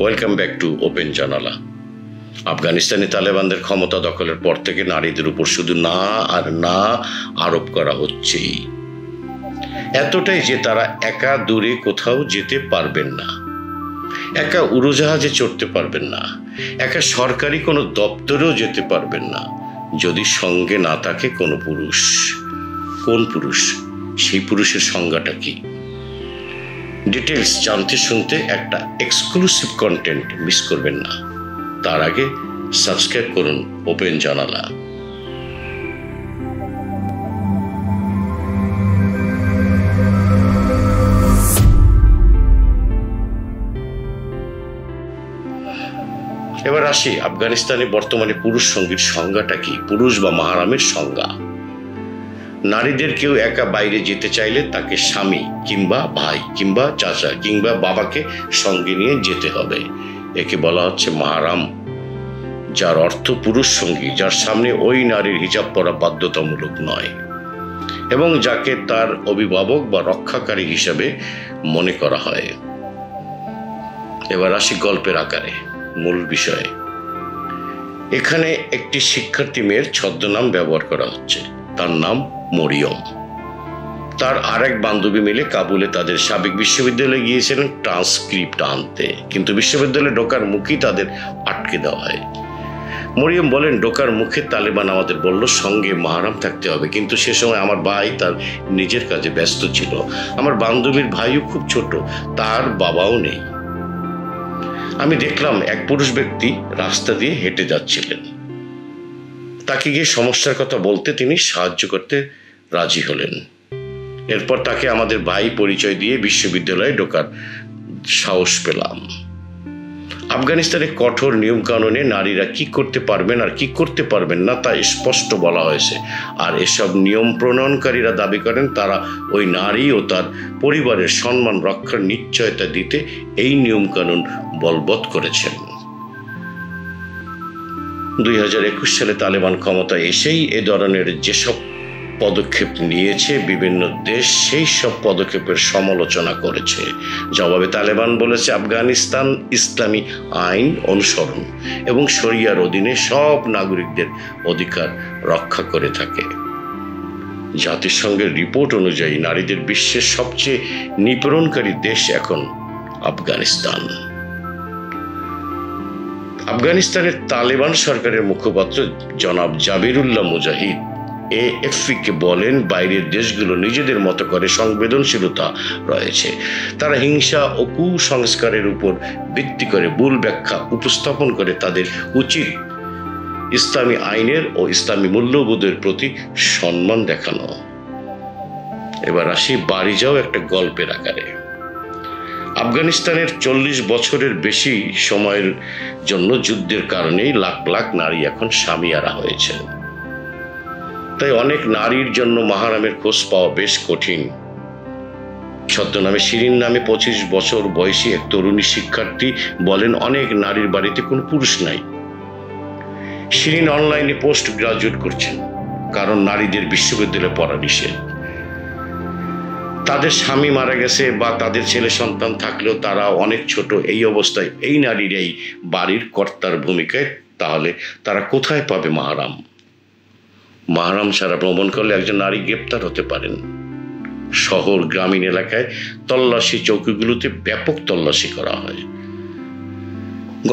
Welcome back to open জানালা। আফগানিস্তানে তালেবানদের ক্ষমতা দখলের পর থেকে নারীদের উপর শুধু না আর না আরোপ করা হচ্ছেই, এতটাই যে তারা একা দূরে কোথাও যেতে পারবেন না, একা উড়োজাহাজে চড়তে পারবেন না, একা সরকারি কোনো দপ্তরেও যেতে পারবেন না যদি সঙ্গে না থাকে কোনো পুরুষ। কোন পুরুষ? সেই পুরুষের সংজ্ঞাটা কি? ডিটেলস জানতে শুনতে একটা এক্সক্লুসিভ কন্টেন্ট মিস করবেন না। তার আগে সাবস্ক্রাইব করুন ওপেন জানালা। এবার আসি আফগানিস্তানে বর্তমানে পুরুষ সঙ্গীর সংজ্ঞাটা কি, পুরুষ বা মাহারামের সংজ্ঞা। নারীদের কেউ একা বাইরে যেতে চাইলে তাকে স্বামী কিংবা ভাই কিংবা চাচা কিংবা বাবাকে সঙ্গে নিয়ে যেতে হবে। একে বলা হচ্ছে মাহারাম, যার অর্থ পুরুষ সঙ্গী, যার সামনে ওই নারীর হিজাব পরা বাধ্যতামূলক নয় এবং যাকে তার অভিভাবক বা রক্ষাকারী হিসাবে মনে করা হয়। এবার আসি গল্পের আকারে মূল বিষয়ে। এখানে একটি শিক্ষার্থী মেয়ের ছদ্মনাম ব্যবহার করা হচ্ছে, তার নাম মরিয়ম। তার আরেক বান্ধবী মিলে কাবুলে তাদের সাবেক বিশ্ববিদ্যালয়ে গিয়েছিলেন ট্রান্সক্রিপ্ট আনতে, কিন্তু বিশ্ববিদ্যালয়ে ঢোকার মুখেই তাদের আটকে দেওয়া হয়। মরিয়ম বলেন, ঢোকার মুখে তালেবান আমাদের বলল সঙ্গে মাহারাম থাকতে হবে, কিন্তু সে সময় আমার ভাই তার নিজের কাজে ব্যস্ত ছিল। আমার বান্ধবীর ভাইও খুব ছোট, তার বাবাও নেই। আমি দেখলাম এক পুরুষ ব্যক্তি রাস্তা দিয়ে হেঁটে যাচ্ছিলেন। তাকে গিয়ে সমস্যার কথা বলতে তিনি সাহায্য করতে রাজি হলেন। এরপর তাকে আমাদের ভাই পরিচয় দিয়ে বিশ্ববিদ্যালয়ে ঢোকার সাহস পেলাম। আফগানিস্তানের কঠোর নিয়ম কানুনে নারীরা কি করতে পারবেন আর কি করতে পারবেন না তা স্পষ্ট বলা হয়েছে, আর এসব নিয়ম প্রণয়নকারীরা দাবি করেন তারা ওই নারী ও তার পরিবারের সম্মান রক্ষার নিশ্চয়তা দিতে এই নিয়ম কানুন বলবৎ করেছেন। 2021 সালে তালেবান ক্ষমতায় এসেই এ ধরনের যেসব পদক্ষেপ নিয়েছে বিভিন্ন দেশ সেই সব পদক্ষেপের সমালোচনা করেছে। জবাবে তালেবান বলেছে আফগানিস্তান ইসলামী আইন অনুসরণ এবং শরিয়ার অধীনে সব নাগরিকদের অধিকার রক্ষা করে থাকে। জাতিসংঘের রিপোর্ট অনুযায়ী নারীদের বিশ্বের সবচেয়ে নিপীড়নকারী দেশ এখন আফগানিস্তান। আফগানিস্তানের তালেবান সরকারের মুখপাত্র জনাব জাবিরুল্লাহ মুজাহিদ AFP-কে বলেন, বাইরের দেশগুলো নিজেদের মতো করে সংবেদনশীলতা রয়েছে। তারা হিংসা ও কুসংস্কারের উপর ভিত্তি করে ভুল ব্যাখ্যা উপস্থাপন করে তাদের উচিত ইসলামী আইনের ও ইসলামী মূল্যবোধের প্রতি সম্মান দেখানো। এবার আসি বাড়ি যাও একটা গল্পের আকারে। আফগানিস্তানের 40 বছরের বেশি সময়ের জন্য যুদ্ধের কারণেই লাখ লাখ নারী এখন স্বামীহারা হয়েছে। তাই অনেক নারীর জন্য মাহারামের খোঁজ পাওয়া বেশ কঠিন। ছদ্মনামে শিরিন নামে 25 বছর বয়সী এক তরুণী শিক্ষার্থী বলেন, অনেক নারীর বাড়িতে কোনো পুরুষ নাই। শিরিন অনলাইনে পোস্ট গ্রাজুয়েট করছেন, কারণ নারীদের বিশ্ববিদ্যালয়ে পড়া নিষেধ। তাদের স্বামী মারা গেছে বা তাদের ছেলে সন্তান থাকলেও তারা অনেক ছোট। এই অবস্থায় এই নারীরাই বাড়ির কর্তার ভূমিকায়, তাহলে তারা কোথায় পাবে মাহারাম? মাহারাম ছাড়া ভ্রমণ করলে একজন নারী গ্রেপ্তার হতে পারেন। শহর গ্রামীণ এলাকায় তল্লাশি চৌকিগুলোতে ব্যাপক তল্লাশি করা হয়।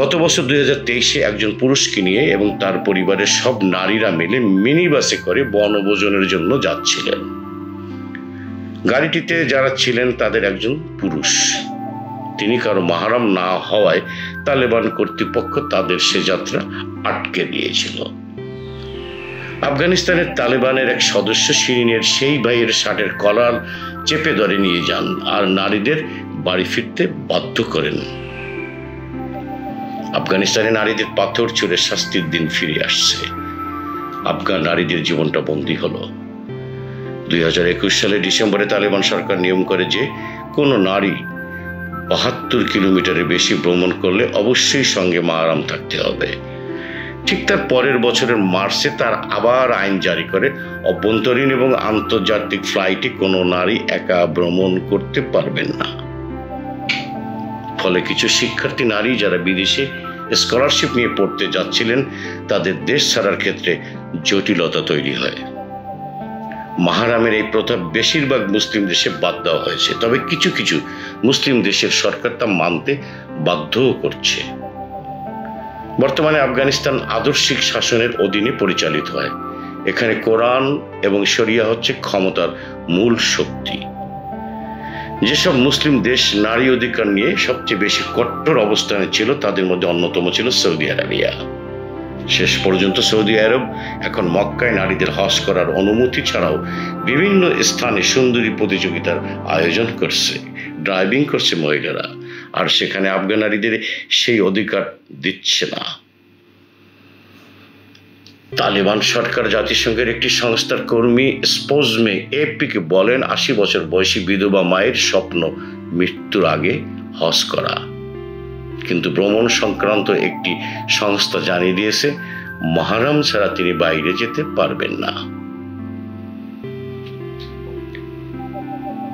গত বছর 2023-এ একজন পুরুষকে নিয়ে এবং তার পরিবারের সব নারীরা মিলে মিনি বাসে করে বনভোজনের জন্য যাচ্ছিলেন। গাড়িটিতে যারা ছিলেন তাদের একজন পুরুষ। তিনি কারো মাহারাম না হওয়ায় তালেবান কর্তৃপক্ষ তাদের সে যাত্রা আটকে দিয়েছিল। আফগানিস্তানের তালেবানের এক সদস্য শিরিনের সেই ভাইয়ের শার্টের কলার চেপে ধরে নিয়ে যান আর নারীদের বাড়ি ফিরতে বাধ্য করেন। আফগানিস্তানে নারীদের পাথর ছুঁড়ে শাস্তির দিন ফিরে আসছে। আফগান নারীদের জীবনটা বন্দী হলো। 2021 সালের ডিসেম্বরে তালেবান সরকার নিয়ম করে যে কোনো নারী 72 কিলোমিটারের বেশি ভ্রমণ করলে অবশ্যই সঙ্গে মাহারাম থাকতে হবে। ঠিক তার পরের বছরের মার্চে তার আবার আইন জারি করে অভ্যন্তরীণ এবং আন্তর্জাতিক ফ্লাইটে কোনো নারী একা ভ্রমণ করতে পারবেন না। ফলে কিছু শিক্ষার্থী নারী যারা বিদেশে স্কলারশিপ নিয়ে পড়তে যাচ্ছিলেন তাদের দেশ ছাড়ার ক্ষেত্রে জটিলতা তৈরি হয়। মাহরামের এই প্রথা বেশিরভাগ মুসলিম দেশে বাদ দেওয়া হয়েছে, তবে কিছু কিছু মুসলিম দেশের সরকার তা মানতে বাধ্যও করছে। বর্তমানে আফগানিস্তান আদর্শিক শাসনের অধীনে পরিচালিত হয়। এখানে কোরআন এবং শরিয়া হচ্ছে ক্ষমতার মূল শক্তি। যেসব মুসলিম দেশ নারী অধিকার নিয়ে সবচেয়ে বেশি কট্টর অবস্থানে ছিল তাদের মধ্যে অন্যতম ছিল সৌদি আরবিয়া। শেষ পর্যন্ত সৌদি আরব এখন মক্কায় নারীদের হজ করার অনুমতি ছাড়াও বিভিন্ন স্থানে সুন্দরী প্রতিযোগিতার আয়োজন করছে, ড্রাইভিং করছে মহিলারা, আর সেখানে আফগান নারীদের সেই অধিকার দিচ্ছে না। তালেবান সরকার জাতিসংঘের একটি সংস্থার কর্মী স্পোজমে এপিকে বলেন ৮০ বছর বয়সী বিধবা মায়ের স্বপ্ন মৃত্যুর আগে হজ করা। কিন্তু ভ্রমণ সংক্রান্ত একটি সংস্থা জানিয়ে দিয়েছে মাহরাম ছাড়া তিনি বাইরে যেতে পারবেন না।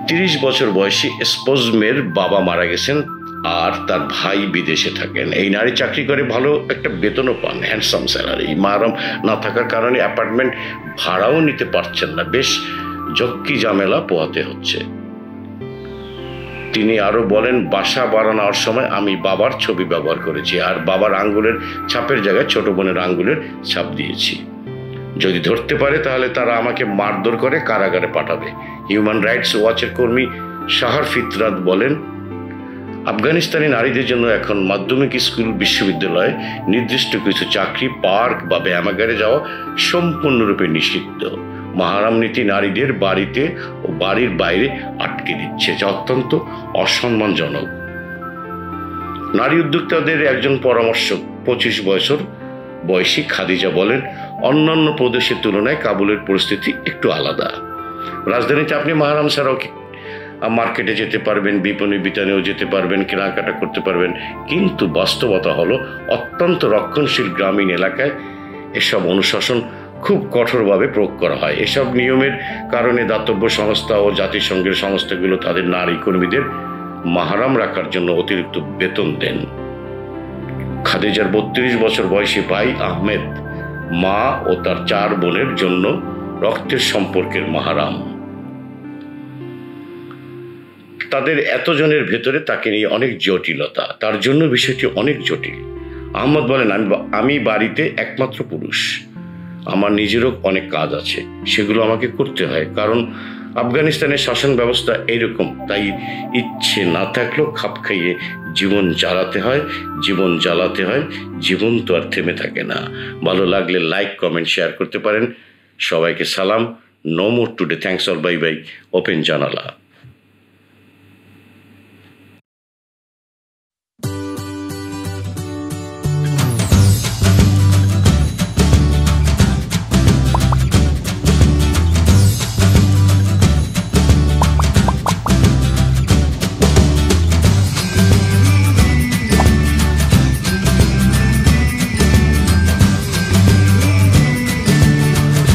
৩০ বছর বয়সী স্পোজমের বাবা মারা গেছেন আর তার ভাই বিদেশে থাকেন। এই নারী চাকরি করে, ভালো একটা বেতনও পান, হ্যান্ডসাম স্যালারি। মাহরাম না থাকার কারণে অ্যাপার্টমেন্ট ভাড়াও নিতে পারছেন না, বেশ ঝক্কি ঝামেলা পোহাতে হচ্ছে। তিনি আরো বলেন, বাসা বানানোর সময় আমি বাবার ছবি ব্যবহার করেছি আর বাবার আঙ্গুলের ছাপের জায়গায় ছোট বোনের আঙ্গুলের ছাপ দিয়েছি। যদি ধরতে পারে তাহলে তারা আমাকে মারধর করে কারাগারে পাঠাবে। হিউম্যান রাইটস ওয়াচের কর্মী শাহর ফিতরাত বলেন, আফগানিস্তানি নারীদের জন্য এখন মাধ্যমিক স্কুল, বিশ্ববিদ্যালয়ে নির্দিষ্ট কিছু চাকরি, পার্ক বা ব্যায়ামাগারে যাওয়া সম্পূর্ণরূপে নিষিদ্ধ। মাহরাম নীতি নারীদের বাড়িতে ও বাড়ির বাইরে আটকে দিচ্ছে, যা অত্যন্ত অসম্মানজনক। নারী উদ্যোক্তাদের একজন পরামর্শক ২৫ বছর বয়সী খাদিজা বলেন, অন্যান্য প্রদেশের তুলনায় কাবুলের পরিস্থিতি একটু আলাদা। রাজধানীতে আপনি মাহরাম ছাড়াও মার্কেটে যেতে পারবেন, বিপণী বিতানেও যেতে পারবেন, কেনাকাটা করতে পারবেন, কিন্তু বাস্তবতা হলো অত্যন্ত রক্ষণশীল গ্রামীণ এলাকায় এসব অনুশাসন খুব কঠোরভাবে প্রয়োগ করা হয়। এসব নিয়মের কারণে দাতব্য সংস্থা ও জাতিসংঘের সংস্থাগুলো তাদের নারী কর্মীদের মাহরাম রাখার জন্য অতিরিক্ত বেতন দেন। খাদিজার ৩২ বছর বয়সী ভাই আহমেদ মা ও তার ৪ বোনের জন্য রক্তের সম্পর্কের মাহরাম। তাদের এতজনের ভেতরে তাকে নিয়ে অনেক জটিলতা, তার জন্য বিষয়টি অনেক জটিল। আহমদ বলেন, আমি বাড়িতে একমাত্র পুরুষ, আমার নিজেরও অনেক কাজ আছে, সেগুলো আমাকে করতে হয়, কারণ আফগানিস্তানের শাসন ব্যবস্থা এইরকম। তাই ইচ্ছে না থাকলেও খাপ খাইয়ে জীবন জ্বালাতে হয়। জীবন তো আর থেমে থাকে না। ভালো লাগলে লাইক, কমেন্ট, শেয়ার করতে পারেন। সবাইকে সালাম। No more today. Thanks all. Bye bye. Open জানালা।